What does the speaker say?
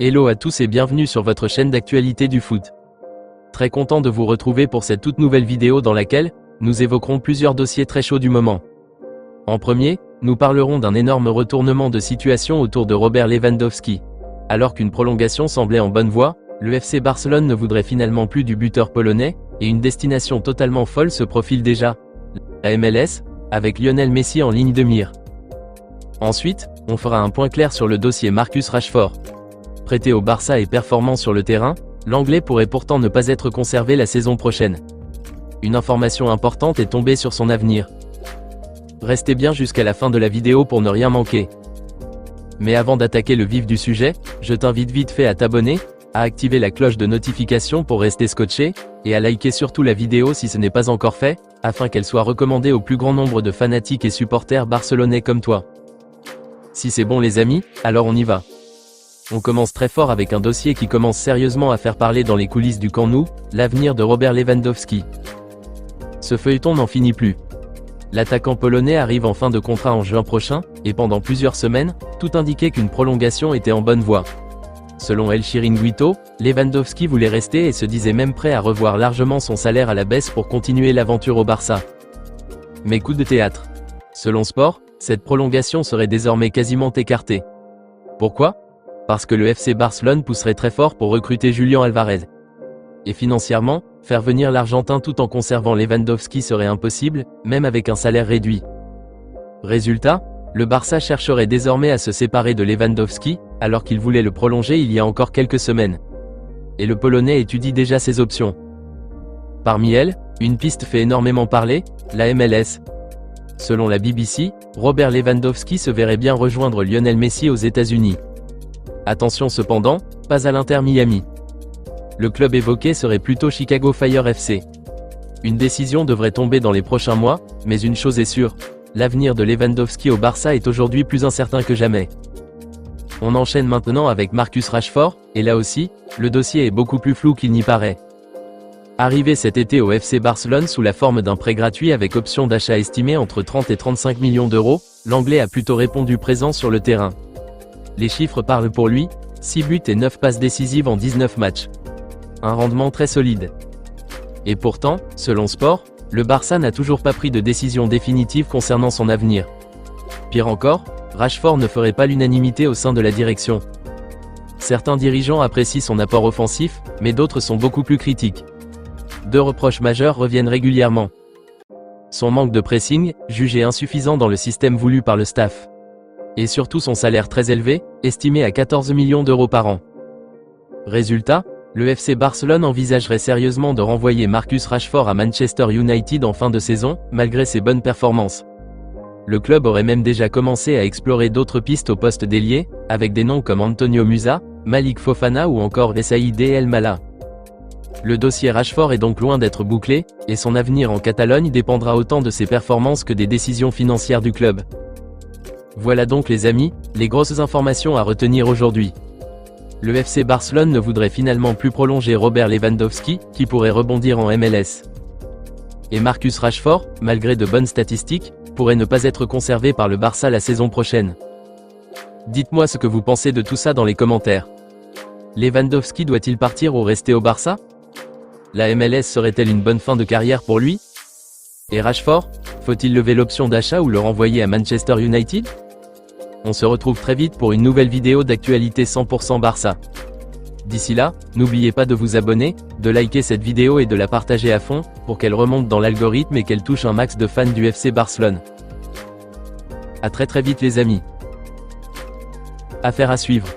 Hello à tous et bienvenue sur votre chaîne d'actualité du foot. Très content de vous retrouver pour cette toute nouvelle vidéo dans laquelle nous évoquerons plusieurs dossiers très chauds du moment. En premier, nous parlerons d'un énorme retournement de situation autour de Robert Lewandowski. Alors qu'une prolongation semblait en bonne voie, le FC Barcelone ne voudrait finalement plus du buteur polonais, et une destination totalement folle se profile déjà, la MLS, avec Lionel Messi en ligne de mire. Ensuite, on fera un point clair sur le dossier Marcus Rashford. Prêté au Barça et performant sur le terrain, l'Anglais pourrait pourtant ne pas être conservé la saison prochaine. Une information importante est tombée sur son avenir. Restez bien jusqu'à la fin de la vidéo pour ne rien manquer. Mais avant d'attaquer le vif du sujet, je t'invite vite fait à t'abonner, à activer la cloche de notification pour rester scotché, et à liker surtout la vidéo si ce n'est pas encore fait, afin qu'elle soit recommandée au plus grand nombre de fanatiques et supporters barcelonais comme toi. Si c'est bon les amis, alors on y va. On commence très fort avec un dossier qui commence sérieusement à faire parler dans les coulisses du Camp Nou, l'avenir de Robert Lewandowski. Ce feuilleton n'en finit plus. L'attaquant polonais arrive en fin de contrat en juin prochain, et pendant plusieurs semaines, tout indiquait qu'une prolongation était en bonne voie. Selon El Chiringuito, Lewandowski voulait rester et se disait même prêt à revoir largement son salaire à la baisse pour continuer l'aventure au Barça. Mais coup de théâtre. Selon Sport, cette prolongation serait désormais quasiment écartée. Pourquoi ? Parce que le FC Barcelone pousserait très fort pour recruter Julián Alvarez. Et financièrement, faire venir l'Argentin tout en conservant Lewandowski serait impossible, même avec un salaire réduit. Résultat, le Barça chercherait désormais à se séparer de Lewandowski, alors qu'il voulait le prolonger il y a encore quelques semaines. Et le Polonais étudie déjà ses options. Parmi elles, une piste fait énormément parler, la MLS. Selon la BBC, Robert Lewandowski se verrait bien rejoindre Lionel Messi aux États-Unis. Attention cependant, pas à l'Inter Miami. Le club évoqué serait plutôt Chicago Fire FC. Une décision devrait tomber dans les prochains mois, mais une chose est sûre, l'avenir de Lewandowski au Barça est aujourd'hui plus incertain que jamais. On enchaîne maintenant avec Marcus Rashford, et là aussi, le dossier est beaucoup plus flou qu'il n'y paraît. Arrivé cet été au FC Barcelone sous la forme d'un prêt gratuit avec option d'achat estimée entre 30 et 35 millions d'euros, l'Anglais a plutôt répondu présent sur le terrain. Les chiffres parlent pour lui, 6 buts et 9 passes décisives en 19 matchs. Un rendement très solide. Et pourtant, selon Sport, le Barça n'a toujours pas pris de décision définitive concernant son avenir. Pire encore, Rashford ne ferait pas l'unanimité au sein de la direction. Certains dirigeants apprécient son apport offensif, mais d'autres sont beaucoup plus critiques. Deux reproches majeurs reviennent régulièrement. Son manque de pressing, jugé insuffisant dans le système voulu par le staff. Et surtout son salaire très élevé, estimé à 14 millions d'euros par an. Résultat, le FC Barcelone envisagerait sérieusement de renvoyer Marcus Rashford à Manchester United en fin de saison, malgré ses bonnes performances. Le club aurait même déjà commencé à explorer d'autres pistes au poste d'ailier, avec des noms comme Antonio Musa, Malik Fofana ou encore Saïd El Mala. Le dossier Rashford est donc loin d'être bouclé, et son avenir en Catalogne dépendra autant de ses performances que des décisions financières du club. Voilà donc les amis, les grosses informations à retenir aujourd'hui. Le FC Barcelone ne voudrait finalement plus prolonger Robert Lewandowski, qui pourrait rebondir en MLS. Et Marcus Rashford, malgré de bonnes statistiques, pourrait ne pas être conservé par le Barça la saison prochaine. Dites-moi ce que vous pensez de tout ça dans les commentaires. Lewandowski doit-il partir ou rester au Barça? La MLS serait-elle une bonne fin de carrière pour lui? Et Rashford, faut-il lever l'option d'achat ou le renvoyer à Manchester United? On se retrouve très vite pour une nouvelle vidéo d'actualité 100% Barça. D'ici là, n'oubliez pas de vous abonner, de liker cette vidéo et de la partager à fond, pour qu'elle remonte dans l'algorithme et qu'elle touche un max de fans du FC Barcelone. A très vite les amis. Affaire à suivre.